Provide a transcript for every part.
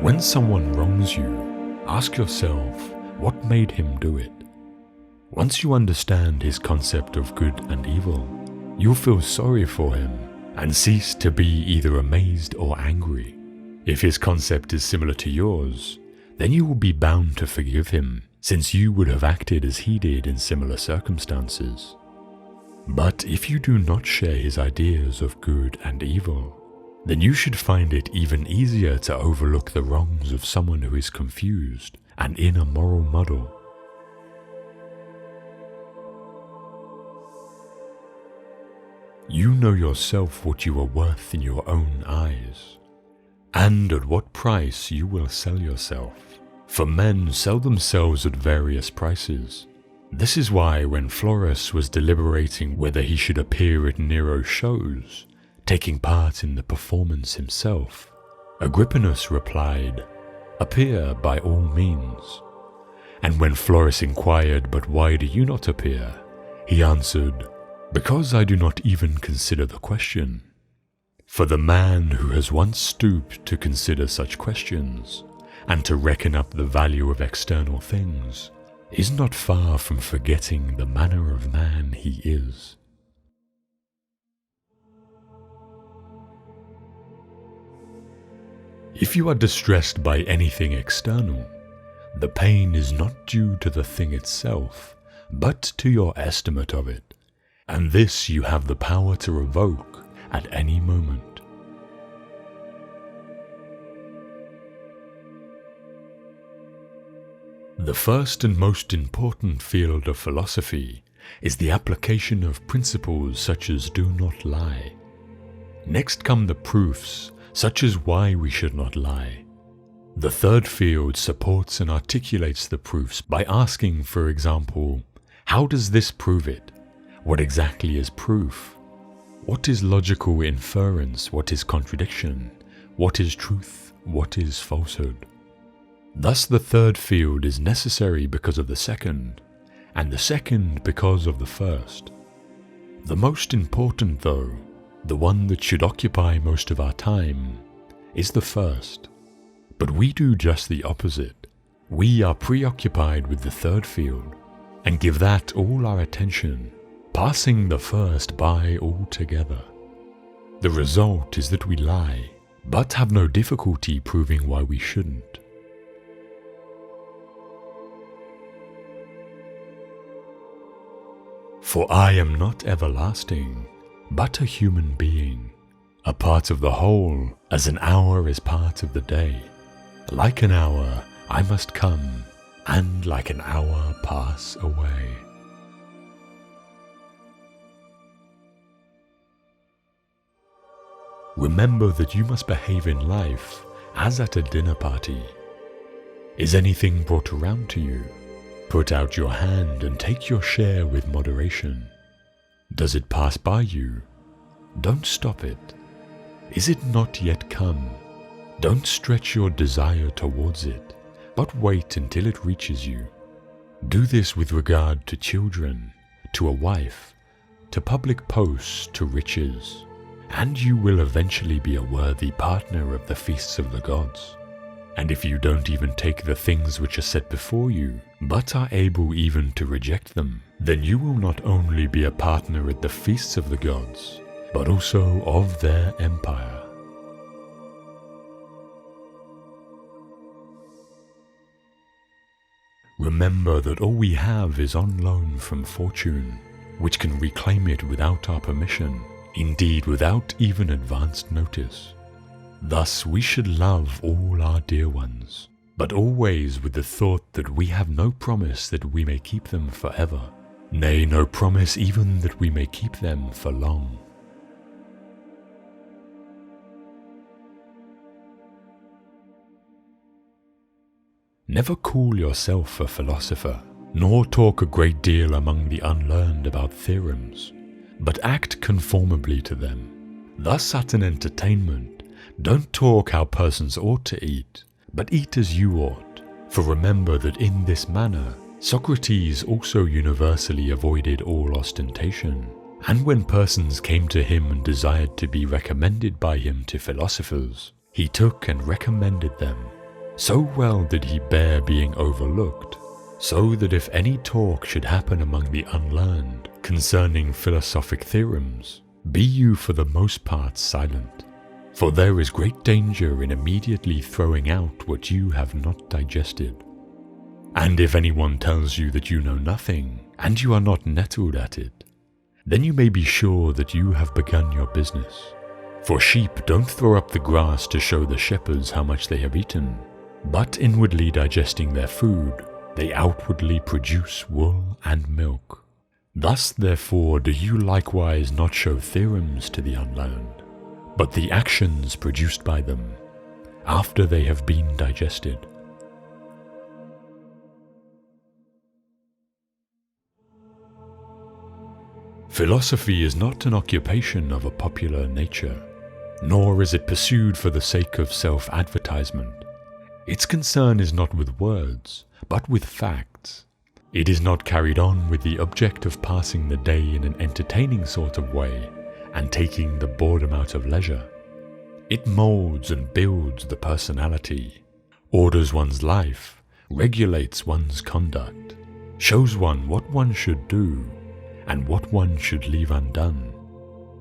When someone wrongs you, ask yourself what made him do it. Once you understand his concept of good and evil, you'll feel sorry for him and cease to be either amazed or angry. If his concept is similar to yours, then you will be bound to forgive him, since you would have acted as he did in similar circumstances. But if you do not share his ideas of good and evil, then you should find it even easier to overlook the wrongs of someone who is confused and in a moral muddle. You know yourself what you are worth in your own eyes, and at what price you will sell yourself. For men sell themselves at various prices. This is why when Florus was deliberating whether he should appear at Nero's shows, taking part in the performance himself, Agrippinus replied, "Appear by all means." And when Florus inquired, "But why do you not appear?" he answered, "Because I do not even consider the question." For the man who has once stooped to consider such questions, and to reckon up the value of external things, is not far from forgetting the manner of man he is. If you are distressed by anything external, the pain is not due to the thing itself, but to your estimate of it, and this you have the power to revoke at any moment. The first and most important field of philosophy is the application of principles such as do not lie. Next come the proofs, such as why we should not lie. The third field supports and articulates the proofs by asking, for example, how does this prove it? What exactly is proof? What is logical inference? What is contradiction? What is truth? What is falsehood? Thus the third field is necessary because of the second, and the second because of the first. The most important, though, the one that should occupy most of our time, is the first. But we do just the opposite. We are preoccupied with the third field, and give that all our attention, passing the first by altogether. The result is that we lie, but have no difficulty proving why we shouldn't. For I am not everlasting, but a human being, a part of the whole, as an hour is part of the day. Like an hour I must come, and like an hour pass away. Remember that you must behave in life as at a dinner party. Is anything brought around to you? Put out your hand and take your share with moderation. Does it pass by you? Don't stop it. Is it not yet come? Don't stretch your desire towards it, but wait until it reaches you. Do this with regard to children, to a wife, to public posts, to riches, and you will eventually be a worthy partner of the feasts of the gods. And if you don't even take the things which are set before you, but are able even to reject them, then you will not only be a partner at the feasts of the gods, but also of their empire. Remember that all we have is on loan from fortune, which can reclaim it without our permission, indeed without even advanced notice. Thus we should love all our dear ones, but always with the thought that we have no promise that we may keep them forever, nay, no promise even that we may keep them for long. Never call yourself a philosopher, nor talk a great deal among the unlearned about theorems, but act conformably to them. Thus at an entertainment, don't talk how persons ought to eat, but eat as you ought. For remember that in this manner, Socrates also universally avoided all ostentation. And when persons came to him and desired to be recommended by him to philosophers, he took and recommended them. So well did he bear being overlooked, so that if any talk should happen among the unlearned concerning philosophic theorems, be you for the most part silent, for there is great danger in immediately throwing out what you have not digested. And if anyone tells you that you know nothing, and you are not nettled at it, then you may be sure that you have begun your business. For sheep don't throw up the grass to show the shepherds how much they have eaten, but inwardly digesting their food, they outwardly produce wool and milk. Thus, therefore, do you likewise not show theorems to the unlearned, but the actions produced by them, after they have been digested. Philosophy is not an occupation of a popular nature, nor is it pursued for the sake of self-advertisement. Its concern is not with words, but with facts. It is not carried on with the object of passing the day in an entertaining sort of way and taking the boredom out of leisure. It molds and builds the personality, orders one's life, regulates one's conduct, shows one what one should do and what one should leave undone,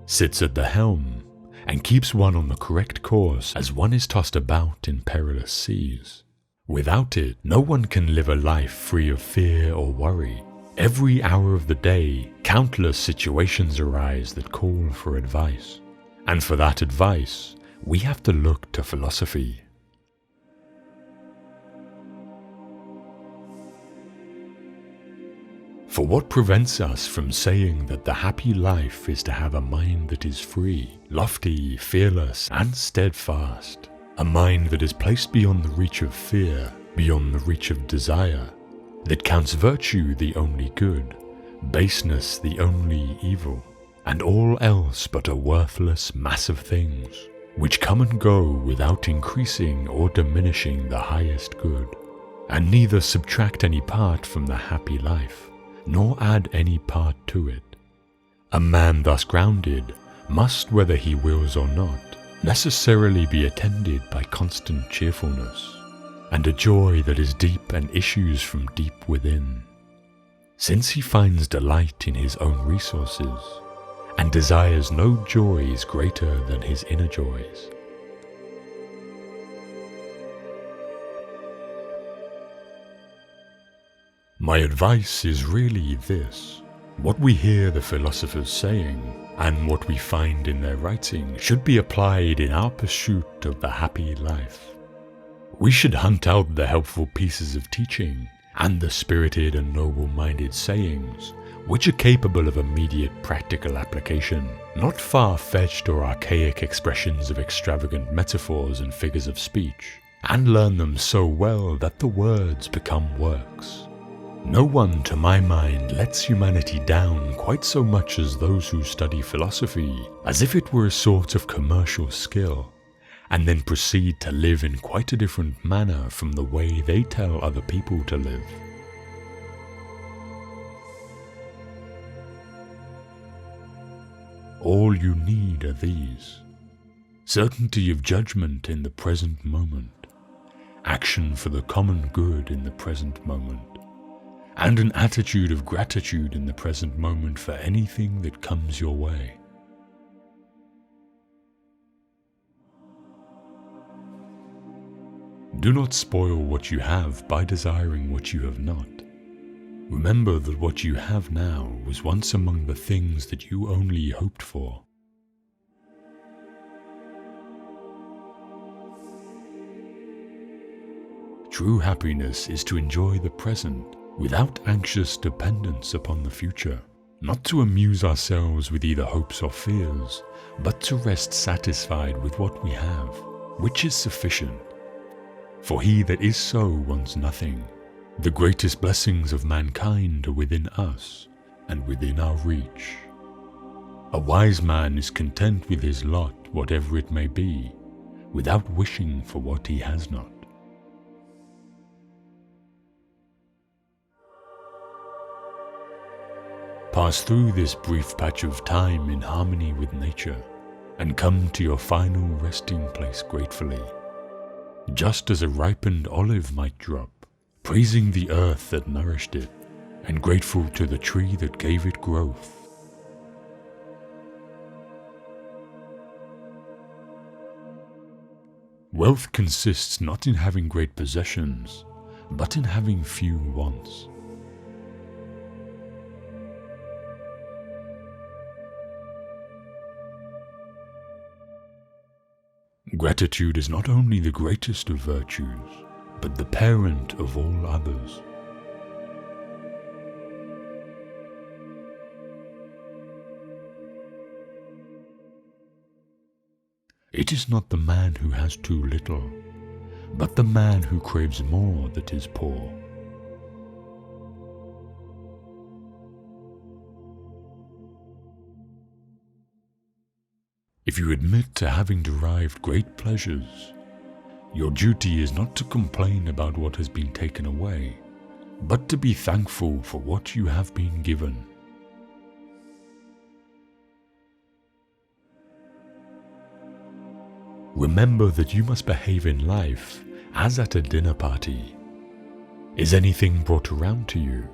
sits at the helm, and keeps one on the correct course as one is tossed about in perilous seas. Without it, no one can live a life free of fear or worry. Every hour of the day, countless situations arise that call for advice. And for that advice, we have to look to philosophy. For what prevents us from saying that the happy life is to have a mind that is free, lofty, fearless, and steadfast? A mind that is placed beyond the reach of fear, beyond the reach of desire, that counts virtue the only good, baseness the only evil, and all else but a worthless mass of things, which come and go without increasing or diminishing the highest good, and neither subtract any part from the happy life, nor add any part to it. A man thus grounded must, whether he wills or not, necessarily be attended by constant cheerfulness, and a joy that is deep and issues from deep within, since he finds delight in his own resources, and desires no joys greater than his inner joys. My advice is really this: what we hear the philosophers saying, and what we find in their writing, should be applied in our pursuit of the happy life. We should hunt out the helpful pieces of teaching, and the spirited and noble-minded sayings, which are capable of immediate practical application, not far-fetched or archaic expressions of extravagant metaphors and figures of speech, and learn them so well that the words become works. No one, to my mind, lets humanity down quite so much as those who study philosophy as if it were a sort of commercial skill, and then proceed to live in quite a different manner from the way they tell other people to live. All you need are these: certainty of judgment in the present moment, action for the common good in the present moment, and an attitude of gratitude in the present moment for anything that comes your way. Do not spoil what you have by desiring what you have not. Remember that what you have now was once among the things that you only hoped for. True happiness is to enjoy the present without anxious dependence upon the future, not to amuse ourselves with either hopes or fears, but to rest satisfied with what we have, which is sufficient. For he that is so wants nothing. The greatest blessings of mankind are within us and within our reach. A wise man is content with his lot, whatever it may be, without wishing for what he has not. Pass through this brief patch of time in harmony with nature, and come to your final resting place gratefully. just as a ripened olive might drop, praising the earth that nourished it, and grateful to the tree that gave it growth. Wealth consists not in having great possessions, but in having few wants. Gratitude is not only the greatest of virtues, but the parent of all others. It is not the man who has too little, but the man who craves more that is poor. If you admit to having derived great pleasures, your duty is not to complain about what has been taken away, but to be thankful for what you have been given. Remember that you must behave in life as at a dinner party. Is anything brought around to you?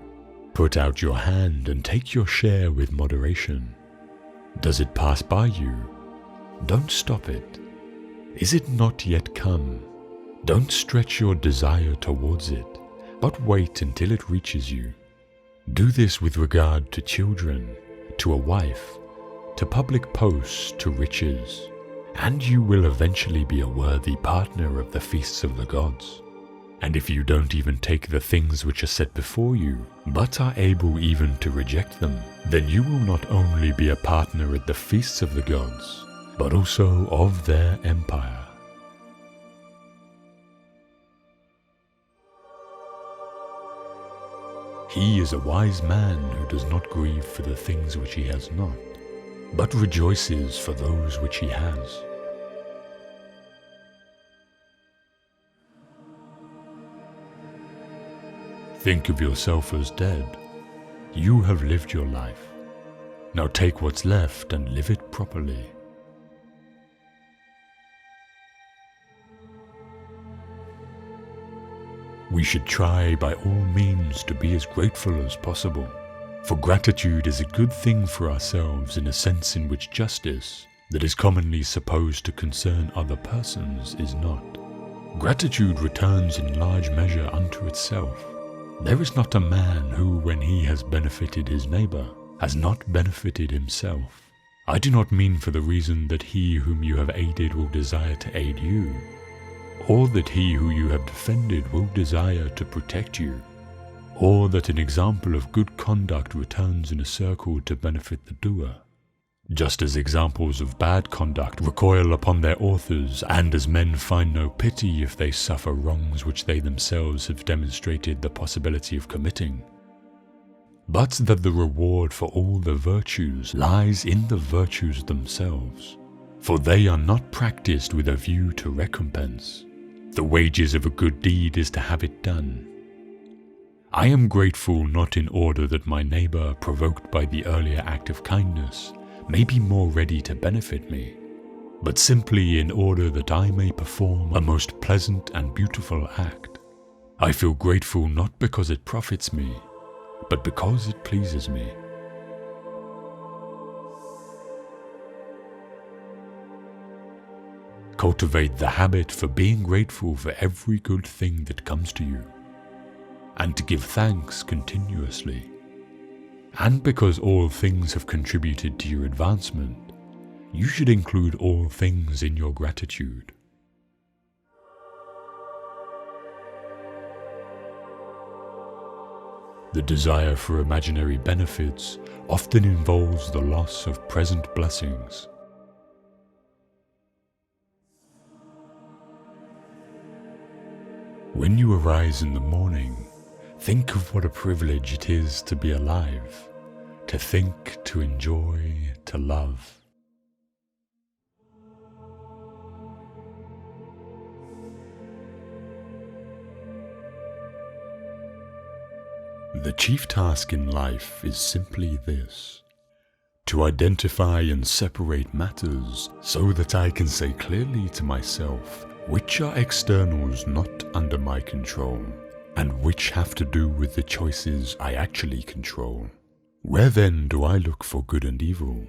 Put out your hand and take your share with moderation. Does it pass by you? Don't stop it. Is it not yet come? Don't stretch your desire towards it, but wait until it reaches you. Do this with regard to children, to a wife, to public posts, to riches, and you will eventually be a worthy partner of the feasts of the gods. And if you don't even take the things which are set before you, but are able even to reject them, then you will not only be a partner at the feasts of the gods, but also of their empire. He is a wise man who does not grieve for the things which he has not, but rejoices for those which he has. Think of yourself as dead. You have lived your life. Now take what's left and live it properly. We should try by all means to be as grateful as possible, for gratitude is a good thing for ourselves in a sense in which justice, that is commonly supposed to concern other persons, is not. Gratitude returns in large measure unto itself. There is not a man who, when he has benefited his neighbor, has not benefited himself. I do not mean for the reason that he whom you have aided will desire to aid you, or that he who you have defended will desire to protect you, or that an example of good conduct returns in a circle to benefit the doer, just as examples of bad conduct recoil upon their authors, and as men find no pity if they suffer wrongs which they themselves have demonstrated the possibility of committing, but that the reward for all the virtues lies in the virtues themselves, for they are not practiced with a view to recompense. The wages of a good deed is to have it done. I am grateful not in order that my neighbor, provoked by the earlier act of kindness, may be more ready to benefit me, but simply in order that I may perform a most pleasant and beautiful act. I feel grateful not because it profits me, but because it pleases me. Cultivate the habit for being grateful for every good thing that comes to you, and to give thanks continuously. And because all things have contributed to your advancement, you should include all things in your gratitude. The desire for imaginary benefits often involves the loss of present blessings. When you arise in the morning, think of what a privilege it is to be alive, to think, to enjoy, to love. The chief task in life is simply this: to identify and separate matters so that I can say clearly to myself Which are externals not under my control, and which have to do with the choices I actually control? Where then do I look for good and evil?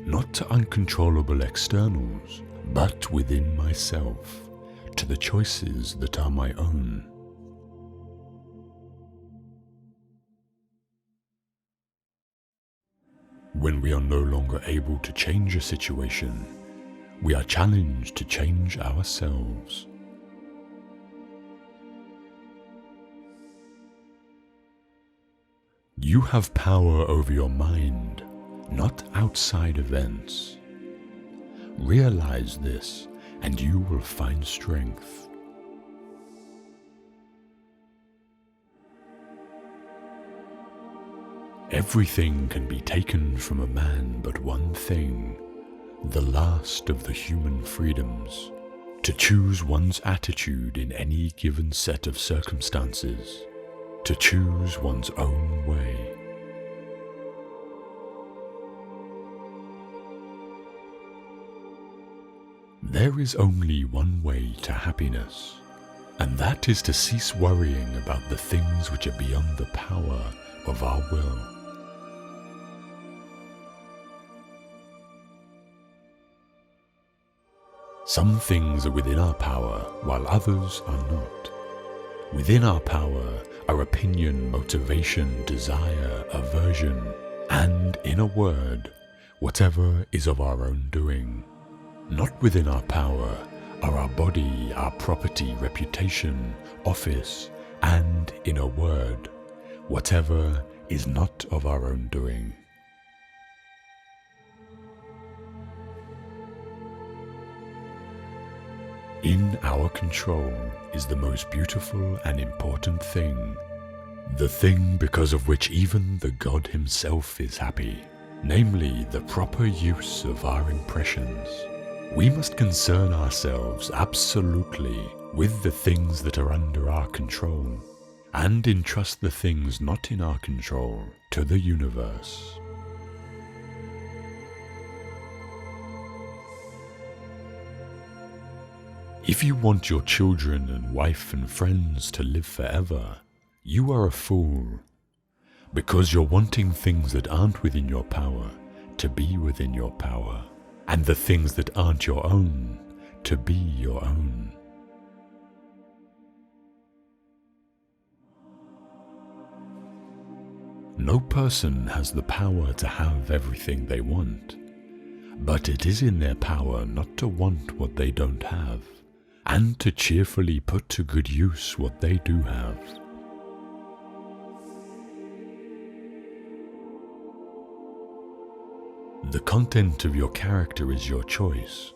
Not to uncontrollable externals, but within myself, to the choices that are my own. When we are no longer able to change a situation, we are challenged to change ourselves. You have power over your mind, not outside events. Realize this, and you will find strength. Everything can be taken from a man but one thing, the last of the human freedoms, to choose one's attitude in any given set of circumstances, to choose one's own way. There is only one way to happiness, and that is to cease worrying about the things which are beyond the power of our will. Some things are within our power, while others are not. Within our power are opinion, motivation, desire, aversion, and, in a word, whatever is of our own doing. Not within our power are our body, our property, reputation, office, and, in a word, whatever is not of our own doing. In our control is the most beautiful and important thing, the thing because of which even the God himself is happy, namely the proper use of our impressions. We must concern ourselves absolutely with the things that are under our control, and entrust the things not in our control to the universe. If you want your children and wife and friends to live forever, you are a fool, because you're wanting things that aren't within your power to be within your power, and the things that aren't your own to be your own. No person has the power to have everything they want, but it is in their power not to want what they don't have, and to cheerfully put to good use what they do have. The content of your character is your choice.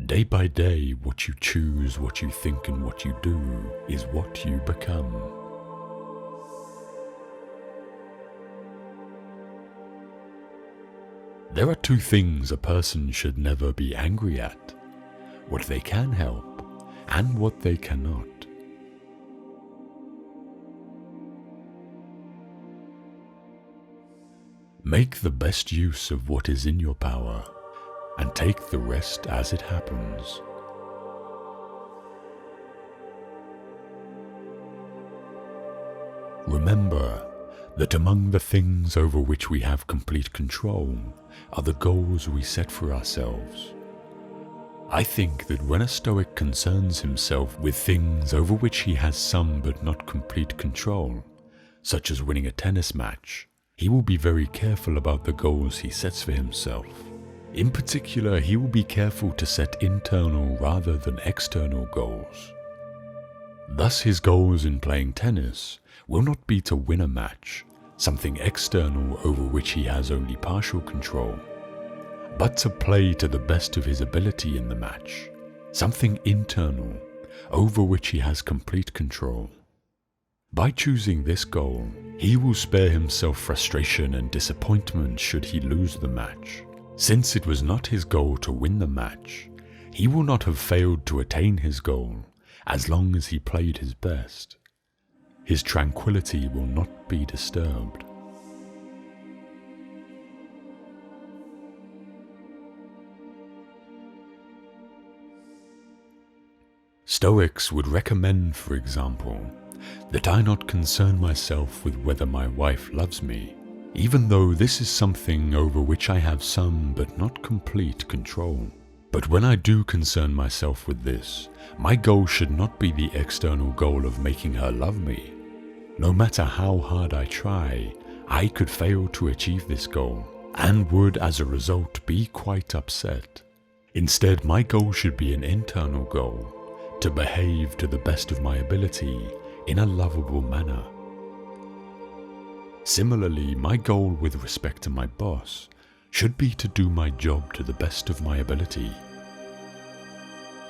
Day by day, what you choose, what you think, and what you do is what you become. There are two things a person should never be angry at: what they can help and what they cannot. Make the best use of what is in your power, and take the rest as it happens. Remember that among the things over which we have complete control are the goals we set for ourselves. I think that when a Stoic concerns himself with things over which he has some but not complete control, such as winning a tennis match, he will be very careful about the goals he sets for himself. In particular, he will be careful to set internal rather than external goals. Thus his goals in playing tennis will not be to win a match, something external over which he has only partial control, but to play to the best of his ability in the match, something internal over which he has complete control. By choosing this goal, he will spare himself frustration and disappointment should he lose the match. Since it was not his goal to win the match, he will not have failed to attain his goal as long as he played his best. His tranquility will not be disturbed. Stoics would recommend, for example, that I not concern myself with whether my wife loves me, even though this is something over which I have some but not complete control. But when I do concern myself with this, my goal should not be the external goal of making her love me. No matter how hard I try, I could fail to achieve this goal, and would as a result be quite upset. Instead, my goal should be an internal goal, to behave to the best of my ability in a lovable manner. Similarly, my goal with respect to my boss should be to do my job to the best of my ability.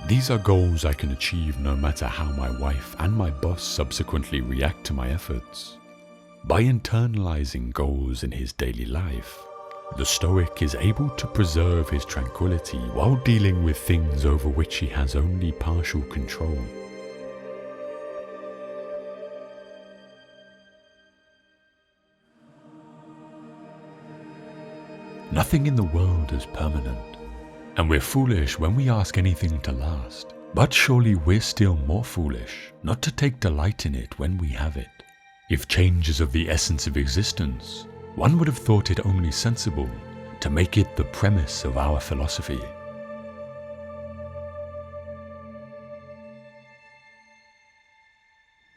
These are goals I can achieve no matter how my wife and my boss subsequently react to my efforts. By internalizing goals in his daily life, the Stoic is able to preserve his tranquility while dealing with things over which he has only partial control. Nothing in the world is permanent, and we're foolish when we ask anything to last. But surely we're still more foolish not to take delight in it when we have it. If change is of the essence of existence, one would have thought it only sensible to make it the premise of our philosophy.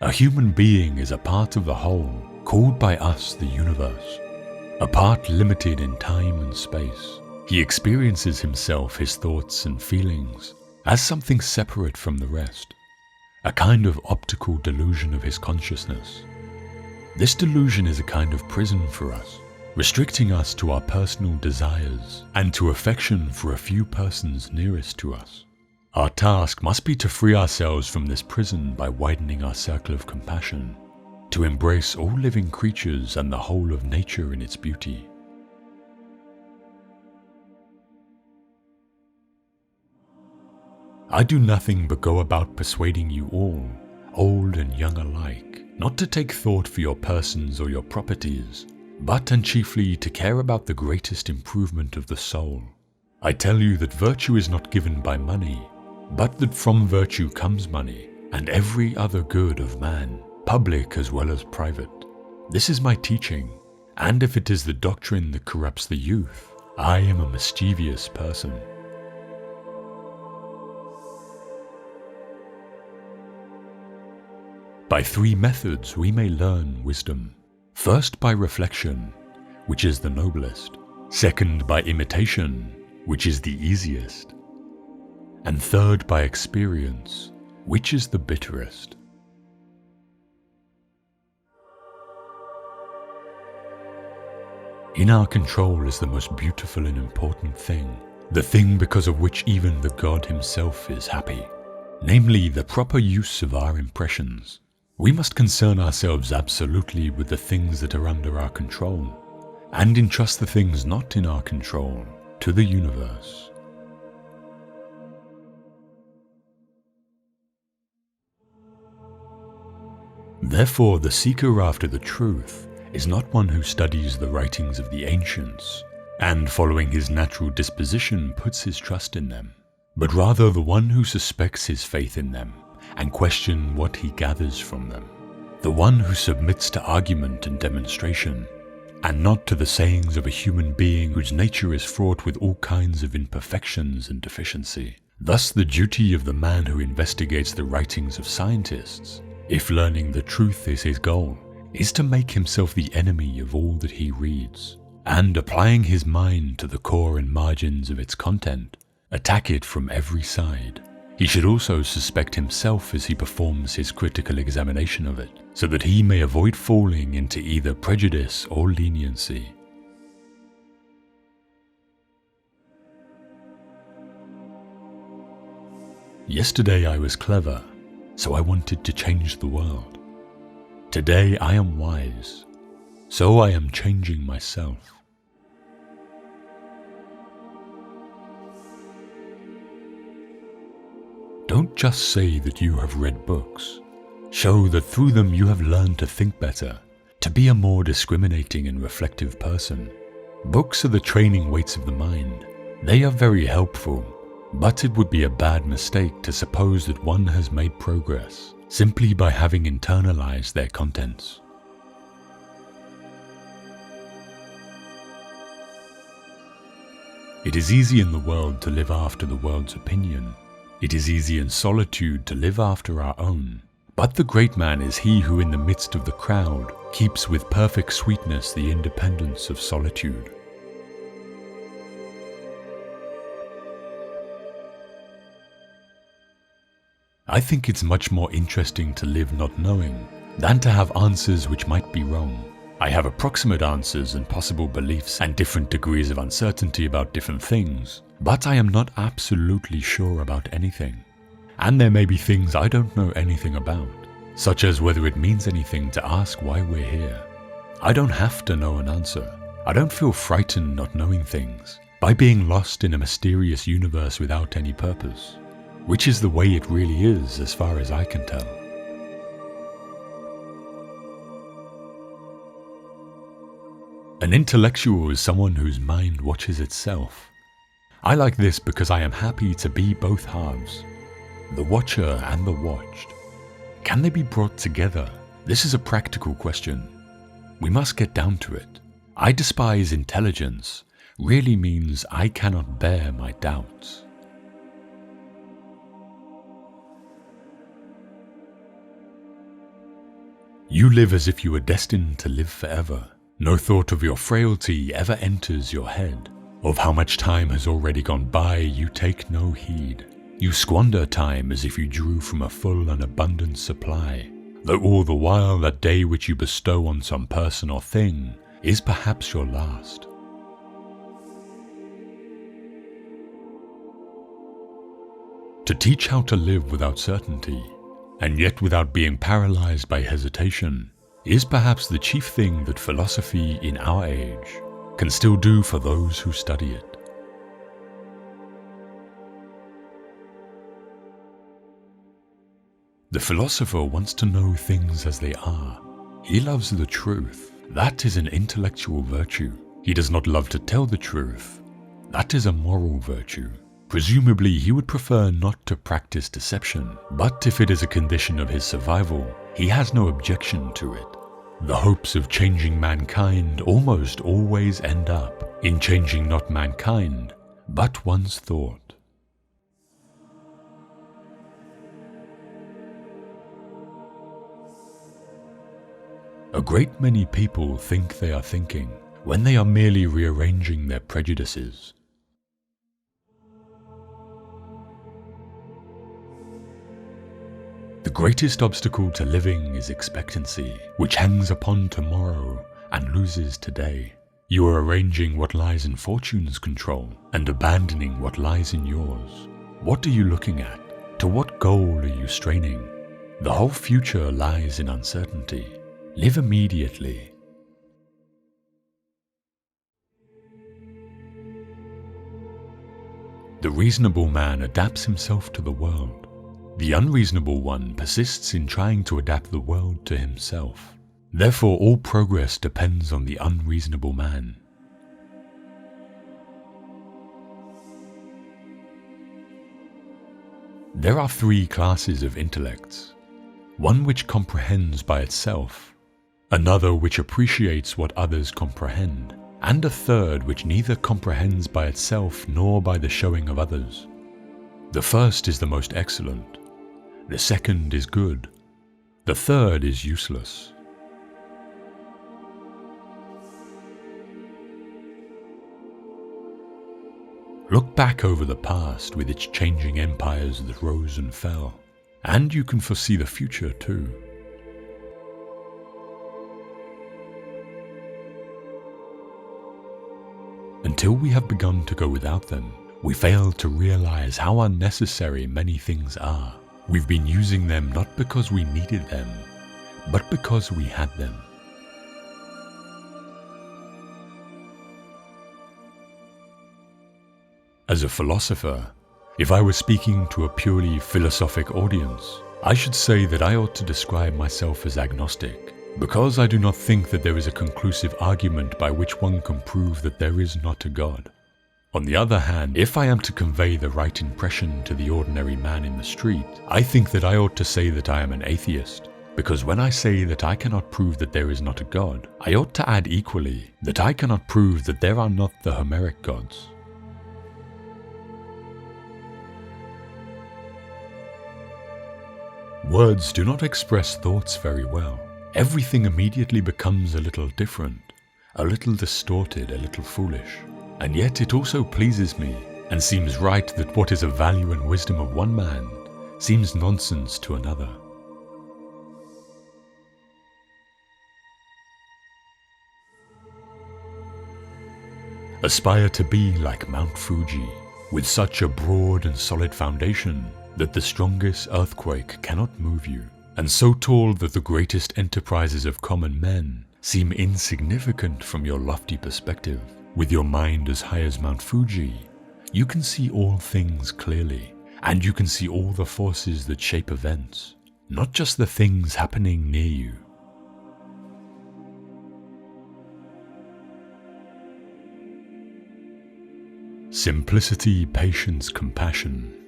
A human being is a part of the whole, called by us the universe. A part limited in time and space. He experiences himself, his thoughts and feelings, as something separate from the rest, a kind of optical delusion of his consciousness. This delusion is a kind of prison for us, restricting us to our personal desires and to affection for a few persons nearest to us. Our task must be to free ourselves from this prison by widening our circle of compassion, to embrace all living creatures and the whole of nature in its beauty. I do nothing but go about persuading you all, old and young alike, not to take thought for your persons or your properties, but and chiefly to care about the greatest improvement of the soul. I tell you that virtue is not given by money, but that from virtue comes money, and every other good of man, public as well as private. This is my teaching, and if it is the doctrine that corrupts the youth, I am a mischievous person. By three methods we may learn wisdom. First, by reflection, which is the noblest. Second, by imitation, which is the easiest. And third, by experience, which is the bitterest. In our control is the most beautiful and important thing, the thing because of which even the God himself is happy, namely the proper use of our impressions. We must concern ourselves absolutely with the things that are under our control, and entrust the things not in our control to the universe. Therefore, the seeker after the truth is not one who studies the writings of the ancients, and following his natural disposition puts his trust in them, but rather the one who suspects his faith in them, and question what he gathers from them, the one who submits to argument and demonstration, and not to the sayings of a human being whose nature is fraught with all kinds of imperfections and deficiency. Thus the duty of the man who investigates the writings of scientists, if learning the truth is his goal, is to make himself the enemy of all that he reads, and applying his mind to the core and margins of its content, attack it from every side. He should also suspect himself as he performs his critical examination of it, so that he may avoid falling into either prejudice or leniency. Yesterday I was clever, so I wanted to change the world. Today I am wise, so I am changing myself. Don't just say that you have read books. Show that through them you have learned to think better, to be a more discriminating and reflective person. Books are the training weights of the mind. They are very helpful, But it would be a bad mistake to suppose that one has made progress simply by having internalized their contents. It is easy in the world to live after the world's opinion. It is easy in solitude to live after our own. But the great man is he who in the midst of the crowd keeps with perfect sweetness the independence of solitude. I think it's much more interesting to live not knowing than to have answers which might be wrong. I have approximate answers and possible beliefs and different degrees of uncertainty about different things, but I am not absolutely sure about anything. And there may be things I don't know anything about, such as whether it means anything to ask why we're here. I don't have to know an answer. I don't feel frightened not knowing things, by being lost in a mysterious universe without any purpose, which is the way it really is as far as I can tell. An intellectual is someone whose mind watches itself. I like this because I am happy to be both halves, the watcher and the watched. Can they be brought together? This is a practical question. We must get down to it. I despise intelligence really means I cannot bear my doubts. You live as if you were destined to live forever. No thought of your frailty ever enters your head. Of how much time has already gone by, you take no heed. You squander time as if you drew from a full and abundant supply, though all the while that day which you bestow on some person or thing is perhaps your last. To teach how to live without certainty, and yet without being paralyzed by hesitation, is perhaps the chief thing that philosophy in our age can still do for those who study it. The philosopher wants to know things as they are. He loves the truth. That is an intellectual virtue. He does not love to tell the truth. That is a moral virtue. Presumably, he would prefer not to practice deception, but if it is a condition of his survival, he has no objection to it. The hopes of changing mankind almost always end up in changing not mankind, but one's thought. A great many people think they are thinking when they are merely rearranging their prejudices. The greatest obstacle to living is expectancy, which hangs upon tomorrow and loses today. You are arranging what lies in fortune's control and abandoning what lies in yours. What are you looking at? To what goal are you straining? The whole future lies in uncertainty. Live immediately. The reasonable man adapts himself to the world. The unreasonable one persists in trying to adapt the world to himself. Therefore, all progress depends on the unreasonable man. There are three classes of intellects. One which comprehends by itself, another which appreciates what others comprehend, and a third which neither comprehends by itself nor by the showing of others. The first is the most excellent. The second is good. The third is useless. Look back over the past with its changing empires that rose and fell, and you can foresee the future too. Until we have begun to go without them, we fail to realize how unnecessary many things are. We've been using them not because we needed them, but because we had them. As a philosopher, if I were speaking to a purely philosophic audience, I should say that I ought to describe myself as agnostic, because I do not think that there is a conclusive argument by which one can prove that there is not a God. On the other hand, if I am to convey the right impression to the ordinary man in the street, I think that I ought to say that I am an atheist, because when I say that I cannot prove that there is not a God, I ought to add equally that I cannot prove that there are not the Homeric gods. Words do not express thoughts very well. Everything immediately becomes a little different, a little distorted, a little foolish. And yet it also pleases me, and seems right that what is of value and wisdom of one man seems nonsense to another. Aspire to be like Mount Fuji, with such a broad and solid foundation that the strongest earthquake cannot move you, and so tall that the greatest enterprises of common men seem insignificant from your lofty perspective. With your mind as high as Mount Fuji, you can see all things clearly, and you can see all the forces that shape events, not just the things happening near you. Simplicity, patience, compassion.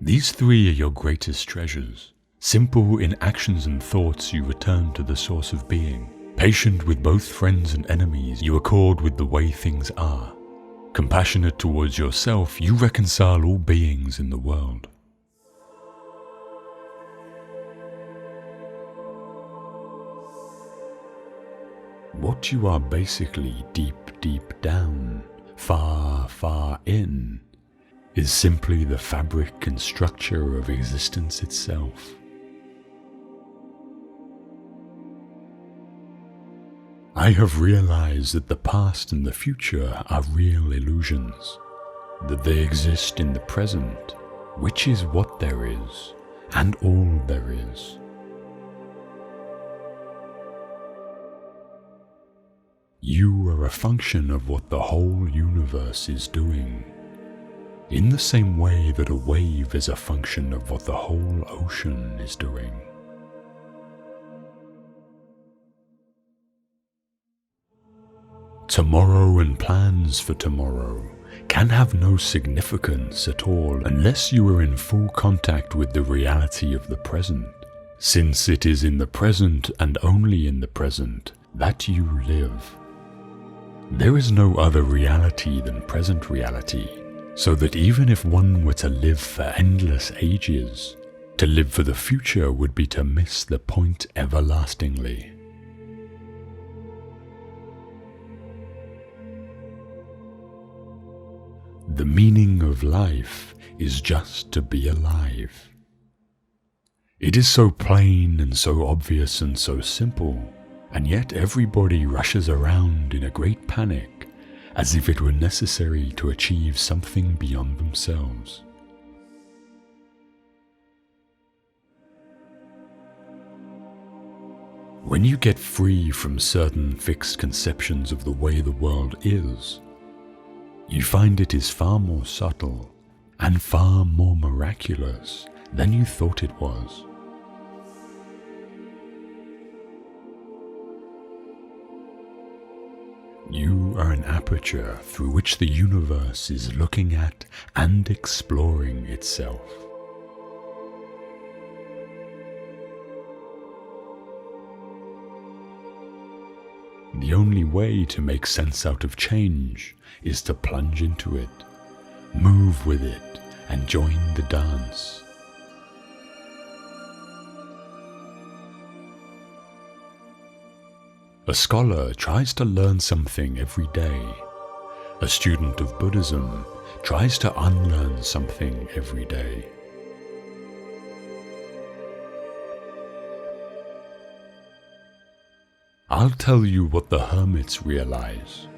These three are your greatest treasures. Simple in actions and thoughts, you return to the source of being. Patient with both friends and enemies, you accord with the way things are. Compassionate towards yourself, you reconcile all beings in the world. What you are basically deep down, far in, is simply the fabric and structure of existence itself. I have realized that the past and the future are real illusions, that they exist in the present, which is what there is, and all there is. You are a function of what the whole universe is doing, in the same way that a wave is a function of what the whole ocean is doing. Tomorrow and plans for tomorrow can have no significance at all unless you are in full contact with the reality of the present, since it is in the present and only in the present that you live. There is no other reality than present reality, so that even if one were to live for endless ages, to live for the future would be to miss the point everlastingly. The meaning of life is just to be alive. It is so plain and so obvious and so simple, and yet everybody rushes around in a great panic, as if it were necessary to achieve something beyond themselves. When you get free from certain fixed conceptions of the way the world is, you find it is far more subtle and far more miraculous than you thought it was. You are an aperture through which the universe is looking at and exploring itself. The only way to make sense out of change is to plunge into it, move with it, and join the dance. A scholar tries to learn something every day. A student of Buddhism tries to unlearn something every day. I'll tell you what the hermits realize.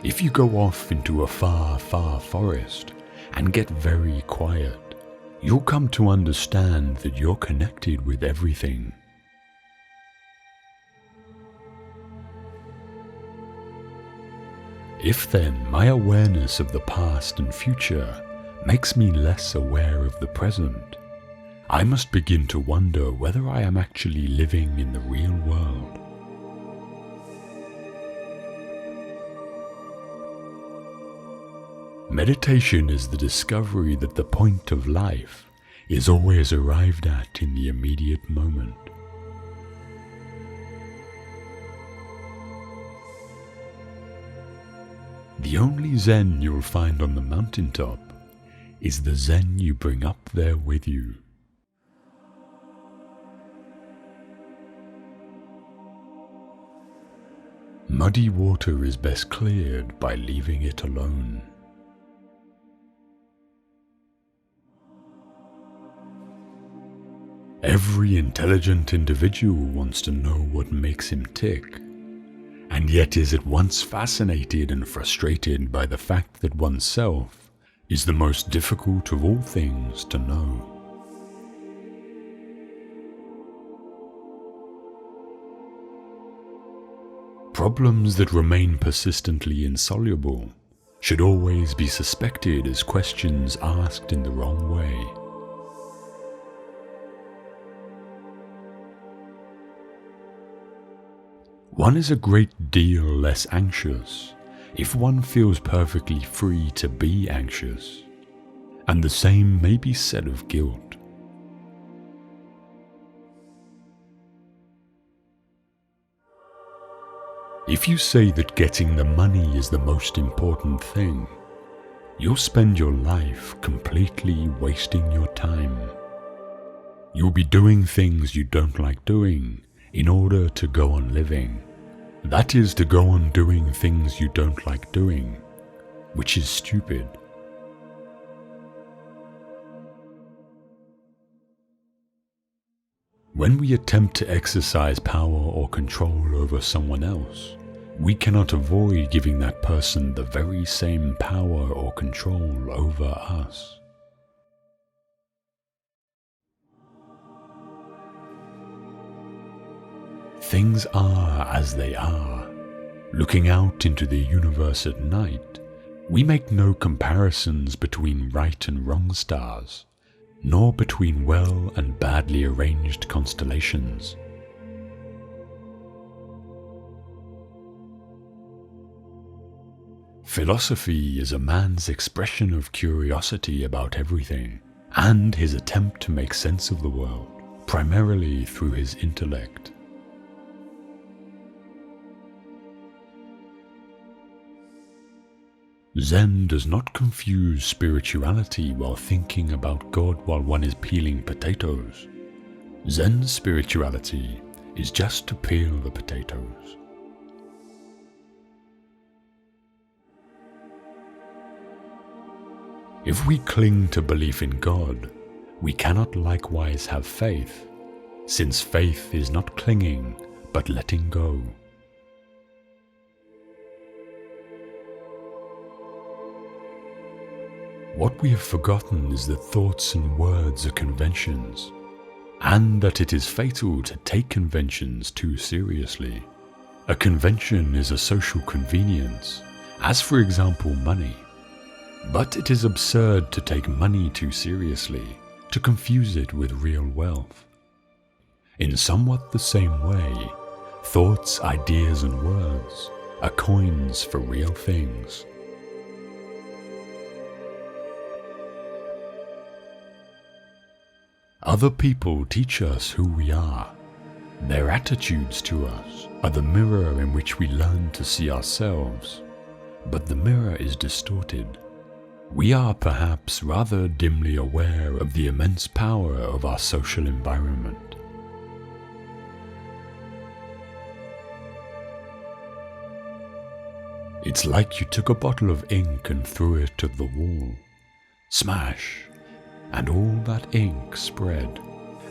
If you go off into a far forest and get very quiet, you'll come to understand that you're connected with everything. If then my awareness of the past and future makes me less aware of the present, I must begin to wonder whether I am actually living in the real world. Meditation is the discovery that the point of life is always arrived at in the immediate moment. The only Zen you'll find on the mountaintop is the Zen you bring up there with you. Muddy water is best cleared by leaving it alone. Every intelligent individual wants to know what makes him tick, and yet is at once fascinated and frustrated by the fact that oneself is the most difficult of all things to know. Problems that remain persistently insoluble should always be suspected as questions asked in the wrong way. One is a great deal less anxious if one feels perfectly free to be anxious, and the same may be said of guilt. If you say that getting the money is the most important thing, you'll spend your life completely wasting your time. You'll be doing things you don't like doing in order to go on living. That is, to go on doing things you don't like doing, which is stupid. When we attempt to exercise power or control over someone else, we cannot avoid giving that person the very same power or control over us. Things are as they are. Looking out into the universe at night, we make no comparisons between right and wrong stars, nor between well and badly arranged constellations. Philosophy is a man's expression of curiosity about everything, and his attempt to make sense of the world, primarily through his intellect. Zen does not confuse spirituality while thinking about God while one is peeling potatoes. Zen spirituality is just to peel the potatoes. If we cling to belief in God, we cannot likewise have faith, since faith is not clinging but letting go. What we have forgotten is that thoughts and words are conventions, and that it is fatal to take conventions too seriously. A convention is a social convenience, as for example money. But it is absurd to take money too seriously, to confuse it with real wealth. In somewhat the same way, thoughts, ideas, and words are coins for real things. Other people teach us who we are. Their attitudes to us are the mirror in which we learn to see ourselves, but the mirror is distorted. We are perhaps rather dimly aware of the immense power of our social environment. It's like you took a bottle of ink and threw it at the wall. Smash! And all that ink spread.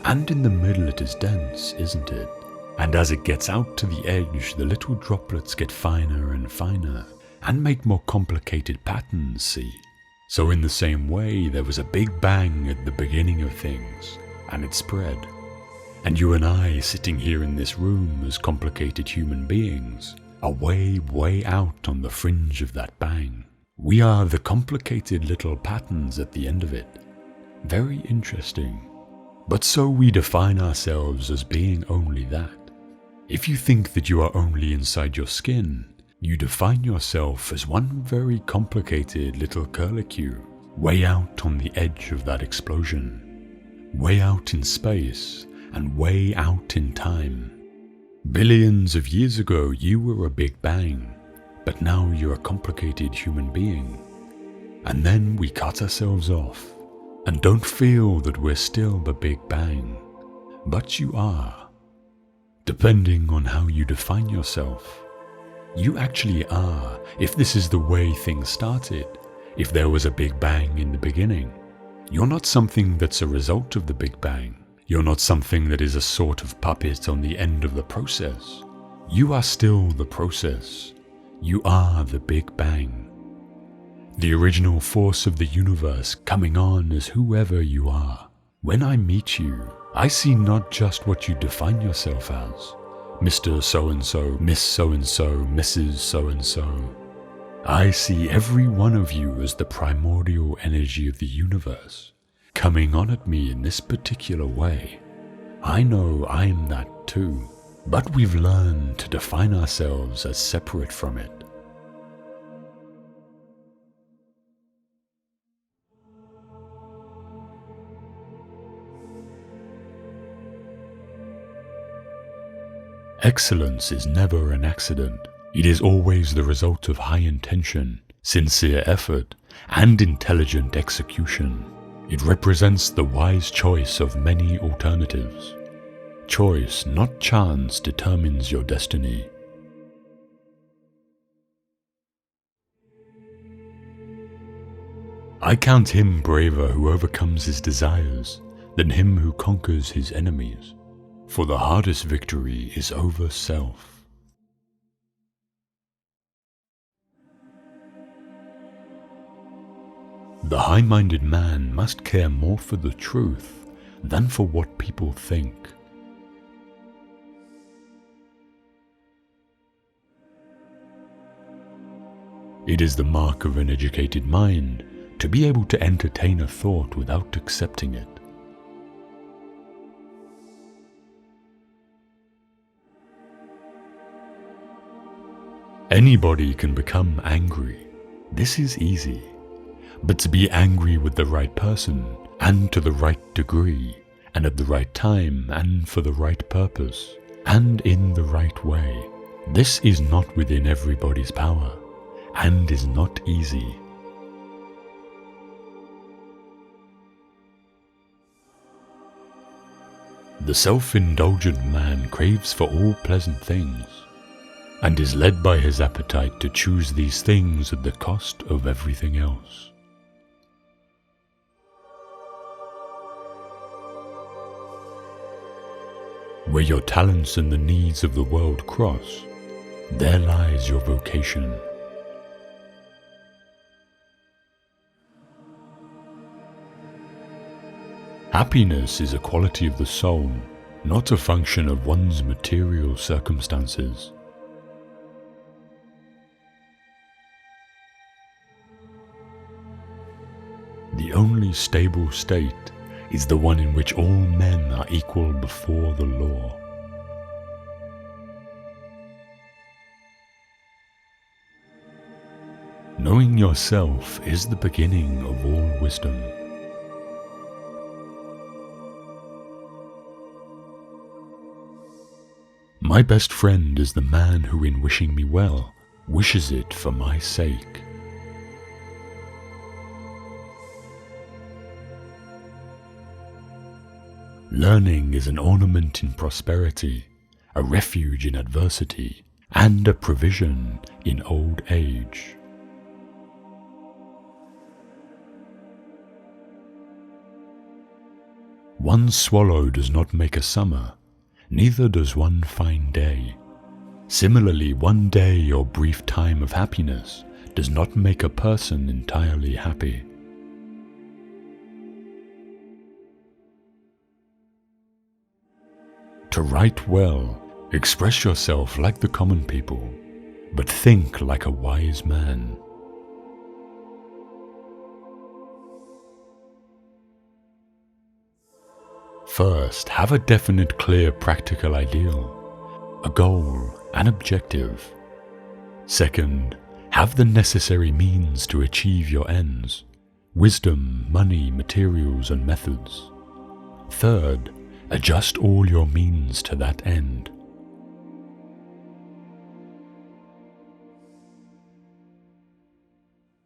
And in the middle it is dense, isn't it? And as it gets out to the edge, the little droplets get finer and finer, and make more complicated patterns, see? So in the same way, there was a big bang at the beginning of things, and it spread. And you and I, sitting here in this room as complicated human beings, are way, way out on the fringe of that bang. We are the complicated little patterns at the end of it. Very interesting. But so we define ourselves as being only that. If you think that you are only inside your skin, You define yourself as one very complicated little curlicue, way out on the edge of that explosion, way out in space and way out in time. Billions of years ago you were a Big Bang, but now you're a complicated human being. And then we cut ourselves off and don't feel that we're still the Big Bang, but you are. Depending on how you define yourself, you actually are, if this is the way things started, if there was a Big Bang in the beginning. You're not something that's a result of the Big Bang. You're not something that is a sort of puppet on the end of the process. You are still the process. You are the Big Bang. The original force of the universe coming on as whoever you are. When I meet you, I see not just what you define yourself as, Mr. So-and-so, Miss So-and-so, Mrs. So-and-so. I see every one of you as the primordial energy of the universe, coming on at me in this particular way. I know I'm that too, but we've learned to define ourselves as separate from it. Excellence is never an accident. It is always the result of high intention, sincere effort, and intelligent execution. It represents the wise choice of many alternatives. Choice, not chance, determines your destiny. I count him braver who overcomes his desires than him who conquers his enemies. For the hardest victory is over self. The high-minded man must care more for the truth than for what people think. It is the mark of an educated mind to be able to entertain a thought without accepting it. Anybody can become angry. This is easy. But to be angry with the right person, and to the right degree, and at the right time, and for the right purpose, and in the right way, this is not within everybody's power, and is not easy. The self-indulgent man craves for all pleasant things, and is led by his appetite to choose these things at the cost of everything else. Where your talents and the needs of the world cross, there lies your vocation. Happiness is a quality of the soul, not a function of one's material circumstances. The only stable state is the one in which all men are equal before the law. Knowing yourself is the beginning of all wisdom. My best friend is the man who, in wishing me well, wishes it for my sake. Learning is an ornament in prosperity, a refuge in adversity, and a provision in old age. One swallow does not make a summer, neither does one fine day. Similarly, one day or brief time of happiness does not make a person entirely happy. To write well, express yourself like the common people, but think like a wise man. First, have a definite, clear, practical ideal, a goal, an objective. Second, have the necessary means to achieve your ends: wisdom, money, materials, and methods. Third, adjust all your means to that end.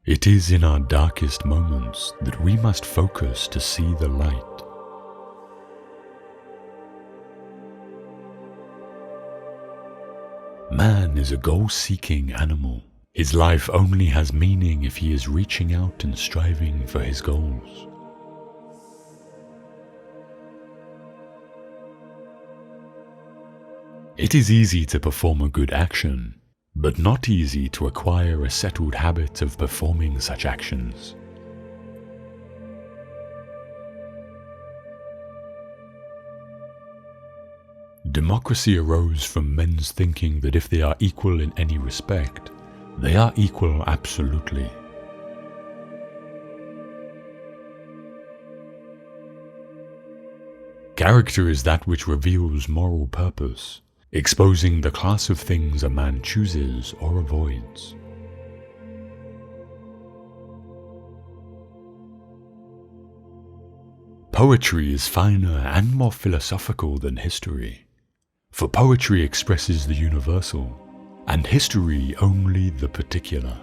It is in our darkest moments that we must focus to see the light. Man is a goal-seeking animal. His life only has meaning if he is reaching out and striving for his goals. It is easy to perform a good action, but not easy to acquire a settled habit of performing such actions. Democracy arose from men's thinking that if they are equal in any respect, they are equal absolutely. Character is that which reveals moral purpose, exposing the class of things a man chooses or avoids. Poetry is finer and more philosophical than history, for poetry expresses the universal, and history only the particular.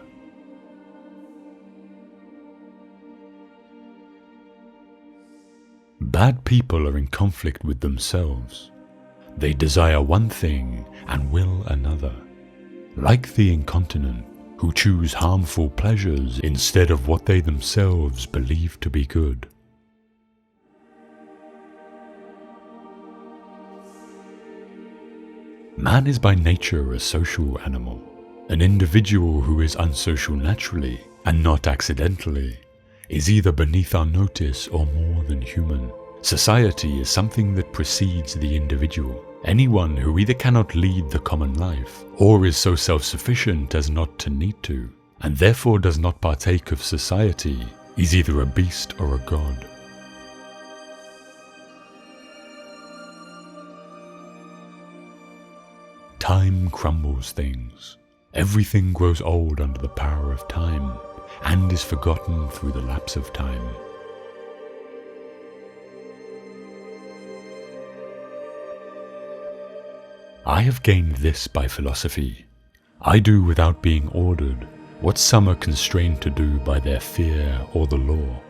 Bad people are in conflict with themselves. They desire one thing and will another, like the incontinent, who choose harmful pleasures instead of what they themselves believe to be good. Man is by nature a social animal, an individual who is unsocial naturally and not accidentally is either beneath our notice or more than human. Society is something that precedes the individual. Anyone who either cannot lead the common life or is so self-sufficient as not to need to, and therefore does not partake of society, is either a beast or a god. Time crumbles things. Everything grows old under the power of time, and is forgotten through the lapse of time. I have gained this by philosophy. I do without being ordered what some are constrained to do by their fear or the law.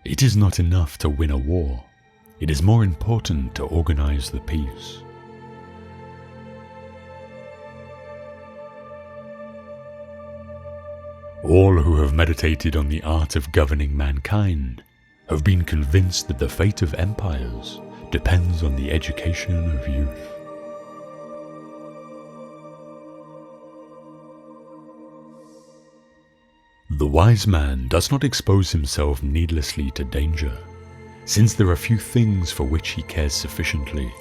It is not enough to win a war. It is more important to organize the peace. All who have meditated on the art of governing mankind have been convinced that the fate of empires depends on the education of youth. The wise man does not expose himself needlessly to danger, since there are few things for which he cares sufficiently.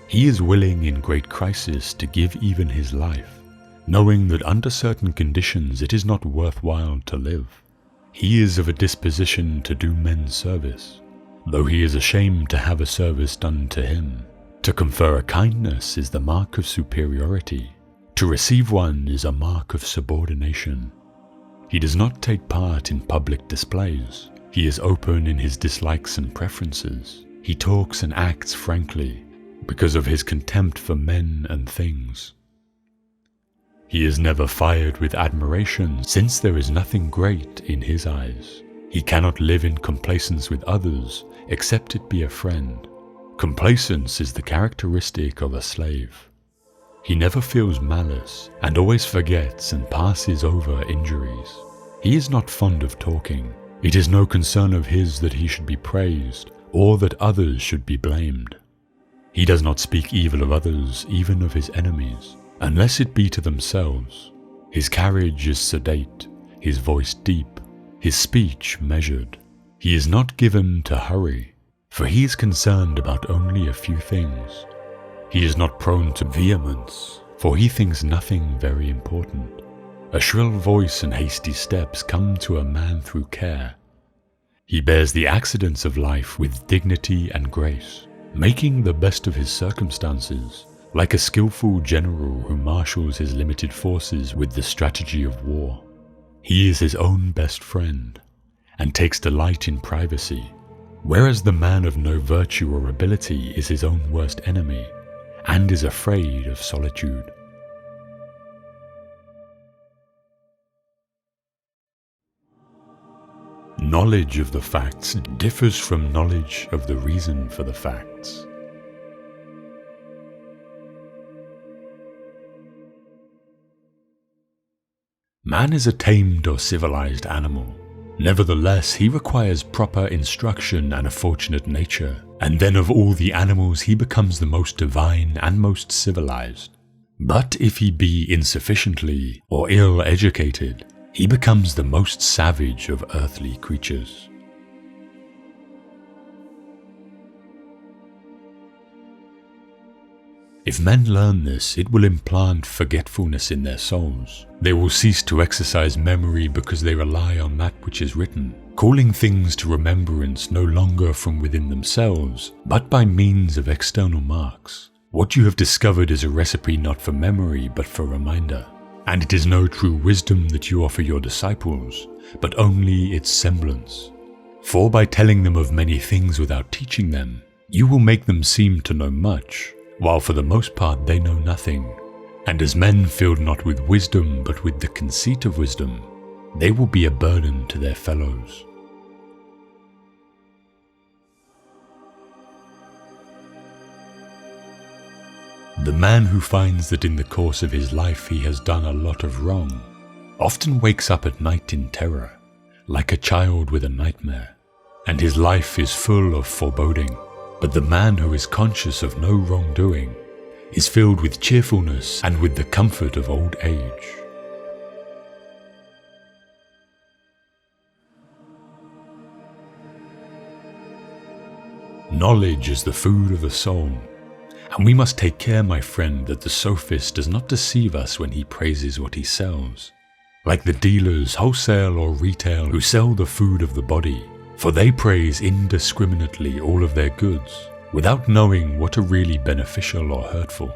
He is willing in great crisis to give even his life, knowing that under certain conditions it is not worthwhile to live. He is of a disposition to do men service, though he is ashamed to have a service done to him. To confer a kindness is the mark of superiority. To receive one is a mark of subordination. He does not take part in public displays. He is open in his dislikes and preferences. He talks and acts frankly because of his contempt for men and things. He is never fired with admiration, since there is nothing great in his eyes. He cannot live in complacence with others, except it be a friend. Complacence is the characteristic of a slave. He never feels malice, and always forgets and passes over injuries. He is not fond of talking. It is no concern of his that he should be praised, or that others should be blamed. He does not speak evil of others, even of his enemies, unless it be to themselves. His carriage is sedate, his voice deep, his speech measured. He is not given to hurry, for he is concerned about only a few things. He is not prone to vehemence, for he thinks nothing very important. A shrill voice and hasty steps come to a man through care. He bears the accidents of life with dignity and grace, making the best of his circumstances, like a skillful general who marshals his limited forces with the strategy of war. He is his own best friend, and takes delight in privacy, whereas the man of no virtue or ability is his own worst enemy, and is afraid of solitude. Knowledge of the facts differs from knowledge of the reason for the facts. Man is a tamed or civilized animal. Nevertheless, he requires proper instruction and a fortunate nature, and then of all the animals he becomes the most divine and most civilized. But if he be insufficiently or ill-educated, he becomes the most savage of earthly creatures. If men learn this, it will implant forgetfulness in their souls. They will cease to exercise memory because they rely on that which is written, calling things to remembrance no longer from within themselves, but by means of external marks. What you have discovered is a recipe not for memory, but for reminder. And it is no true wisdom that you offer your disciples, but only its semblance. For by telling them of many things without teaching them, you will make them seem to know much, while for the most part they know nothing. And as men filled not with wisdom but with the conceit of wisdom, they will be a burden to their fellows. The man who finds that in the course of his life he has done a lot of wrong often wakes up at night in terror, like a child with a nightmare, and his life is full of foreboding. But the man who is conscious of no wrongdoing is filled with cheerfulness and with the comfort of old age. Knowledge is the food of the soul, and we must take care, my friend, that the sophist does not deceive us when he praises what he sells, like the dealers, wholesale or retail, who sell the food of the body, for they praise indiscriminately all of their goods, without knowing what are really beneficial or hurtful.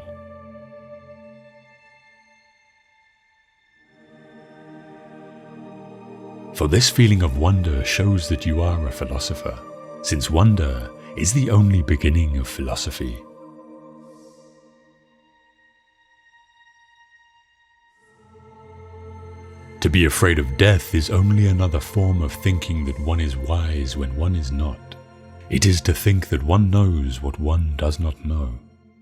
For this feeling of wonder shows that you are a philosopher, since wonder is the only beginning of philosophy. To be afraid of death is only another form of thinking that one is wise when one is not. It is to think that one knows what one does not know.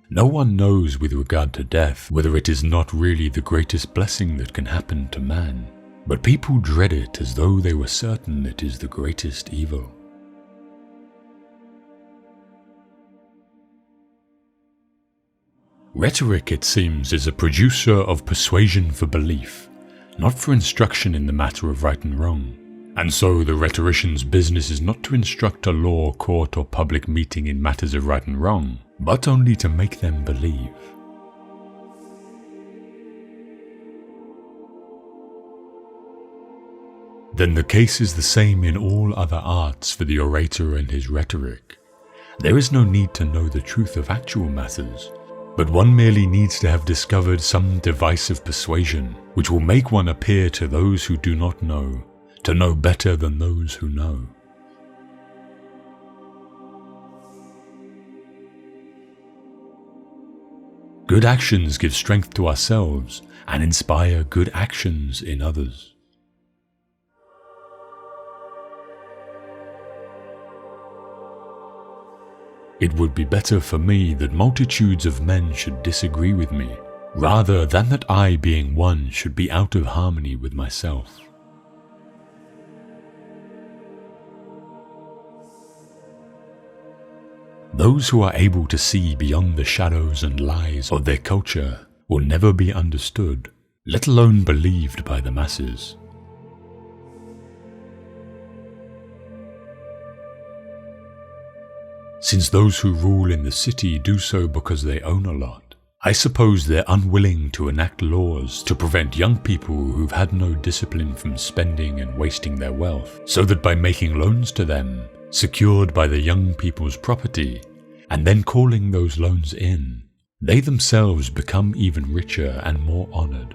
No one knows with regard to death whether it is not really the greatest blessing that can happen to man, but people dread it as though they were certain it is the greatest evil. Rhetoric, it seems, is a producer of persuasion for belief, not for instruction in the matter of right and wrong. And so the rhetorician's business is not to instruct a law, court, or public meeting in matters of right and wrong, but only to make them believe. Then the case is the same in all other arts for the orator and his rhetoric. There is no need to know the truth of actual matters, but one merely needs to have discovered some device of persuasion which will make one appear to those who do not know to know better than those who know. Good actions give strength to ourselves and inspire good actions in others. It would be better for me that multitudes of men should disagree with me, rather than that I, being one, should be out of harmony with myself. Those who are able to see beyond the shadows and lies of their culture will never be understood, let alone believed by the masses. Since those who rule in the city do so because they own a lot, I suppose they're unwilling to enact laws to prevent young people who've had no discipline from spending and wasting their wealth, so that by making loans to them, secured by the young people's property, and then calling those loans in, they themselves become even richer and more honored.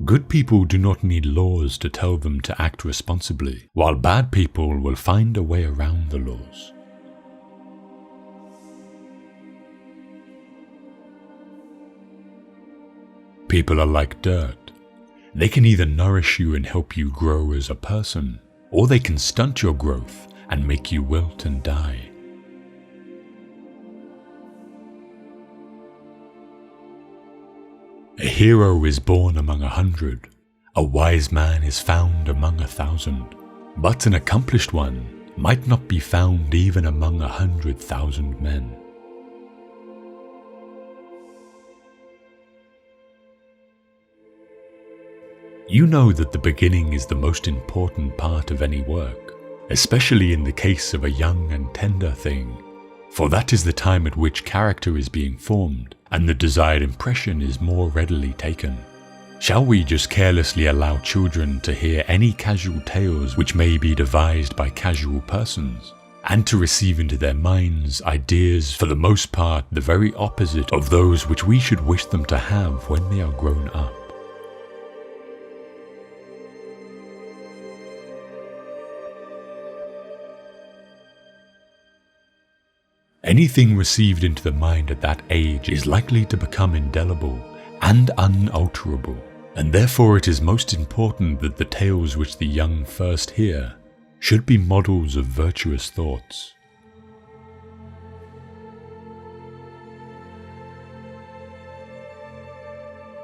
Good people do not need laws to tell them to act responsibly, while bad people will find a way around the laws. People are like dirt. They can either nourish you and help you grow as a person, or they can stunt your growth and make you wilt and die. A hero is born among 100, a wise man is found among 1,000, but an accomplished one might not be found even among 100,000 men. You know that the beginning is the most important part of any work, especially in the case of a young and tender thing, for that is the time at which character is being formed and the desired impression is more readily taken. Shall we just carelessly allow children to hear any casual tales which may be devised by casual persons, and to receive into their minds ideas for the most part the very opposite of those which we should wish them to have when they are grown up? Anything received into the mind at that age is likely to become indelible and unalterable, and therefore it is most important that the tales which the young first hear should be models of virtuous thoughts.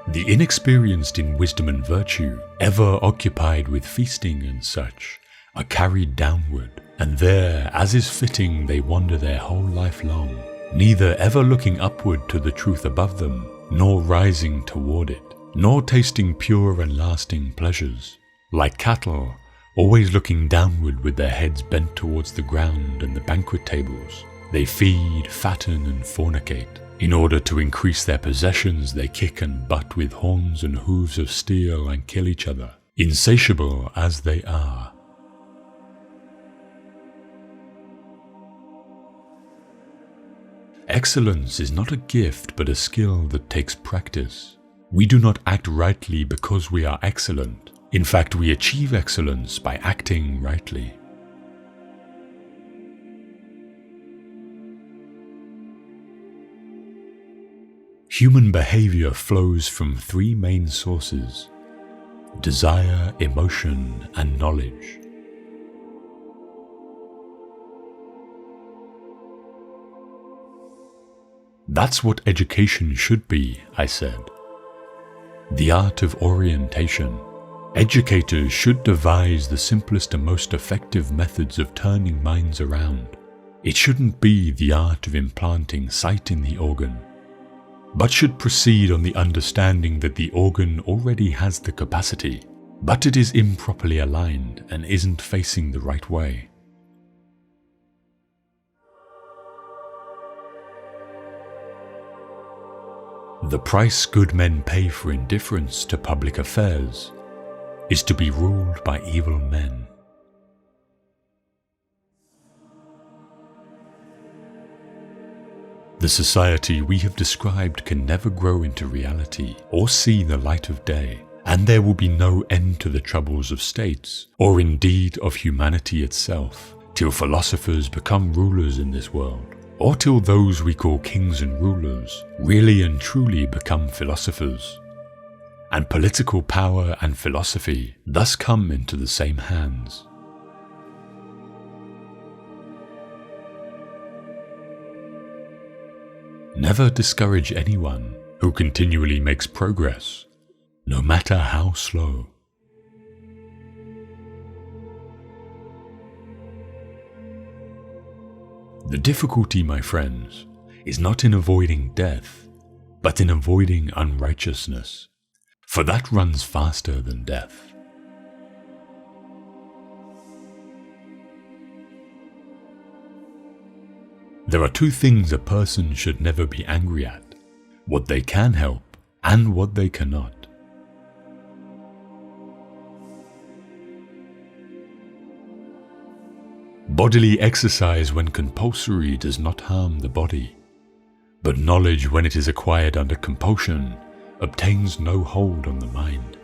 The inexperienced in wisdom and virtue, ever occupied with feasting and such, are carried downward, and there, as is fitting, they wander their whole life long, neither ever looking upward to the truth above them, nor rising toward it, nor tasting pure and lasting pleasures. Like cattle, always looking downward with their heads bent towards the ground and the banquet tables, they feed, fatten, and fornicate. In order to increase their possessions, they kick and butt with horns and hooves of steel and kill each other, insatiable as they are. Excellence is not a gift but a skill that takes practice. We do not act rightly because we are excellent. In fact, we achieve excellence by acting rightly. Human behavior flows from three main sources: desire, emotion, and knowledge. That's what education should be, I said. The art of orientation. Educators should devise the simplest and most effective methods of turning minds around. It shouldn't be the art of implanting sight in the organ, but should proceed on the understanding that the organ already has the capacity, but it is improperly aligned and isn't facing the right way. The price good men pay for indifference to public affairs is to be ruled by evil men. The society we have described can never grow into reality or see the light of day, and there will be no end to the troubles of states, or indeed of humanity itself, till philosophers become rulers in this world, or till those we call kings and rulers really and truly become philosophers. And political power and philosophy thus come into the same hands. Never discourage anyone who continually makes progress, no matter how slow. The difficulty, my friends, is not in avoiding death, but in avoiding unrighteousness, for that runs faster than death. There are two things a person should never be angry at: what they can help and what they cannot. Bodily exercise when compulsory does not harm the body, but knowledge when it is acquired under compulsion obtains no hold on the mind.